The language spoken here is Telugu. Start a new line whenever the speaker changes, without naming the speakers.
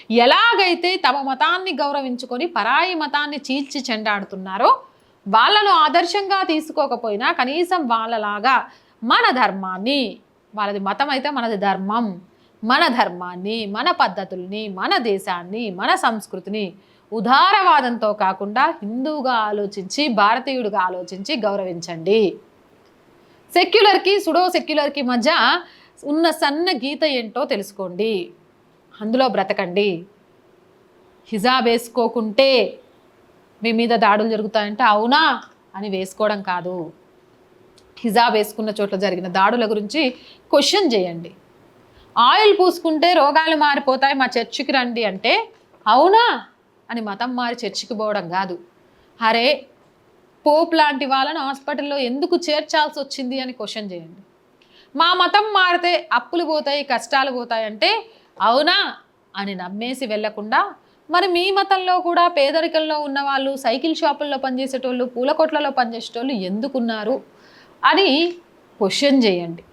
ఎలాగైతే తమ మతాన్ని గౌరవించుకొని పరాయి మతాన్ని చీల్చి చెండాడుతున్నారో వాళ్ళను ఆదర్శంగా తీసుకోకపోయినా కనీసం వాళ్ళలాగా మన ధర్మాన్ని, వాళ్ళది మతం అయితే మనది ధర్మం, మన ధర్మాన్ని, మన పద్ధతుల్ని, మన దేశాన్ని, మన సంస్కృతిని ఉదారవాదంతో కాకుండా హిందువుగా ఆలోచించి, భారతీయుడిగా ఆలోచించి గౌరవించండి. సెక్యులర్కి సుడో సెక్యులర్కి మధ్య ఉన్న సన్న గీత ఏంటో తెలుసుకోండి, అందులో బ్రతకండి. హిజాబ్ వేసుకోకుంటే మీ మీద దాడులు జరుగుతాయంటే అవునా అని వేసుకోవడం కాదు, హిజాబ్ వేసుకున్న చోట్ల జరిగిన దాడుల గురించి క్వశ్చన్ చేయండి. ఆయిల్ పూసుకుంటే రోగాలు మారిపోతాయి, మా చర్చికి రండి అంటే అవునా అని మతం మారి చర్చికి పోవడం కాదు. అరే పోప్ లాంటి వాళ్ళని హాస్పిటల్లో ఎందుకు చేర్చాల్సి వచ్చింది అని క్వశ్చన్ చేయండి. మా మతం మారితే అప్పులు పోతాయి, కష్టాలు పోతాయి అంటే అవునా అని నమ్మేసి వెళ్ళకుండా మరి మీ మతంలో కూడా పేదరికంలో ఉన్నవాళ్ళు, సైకిల్ షాపుల్లో పనిచేసేటోళ్ళు, పూల కొట్లలో పనిచేసేటోళ్ళు ఎందుకున్నారు అని క్వశ్చన్ చేయండి.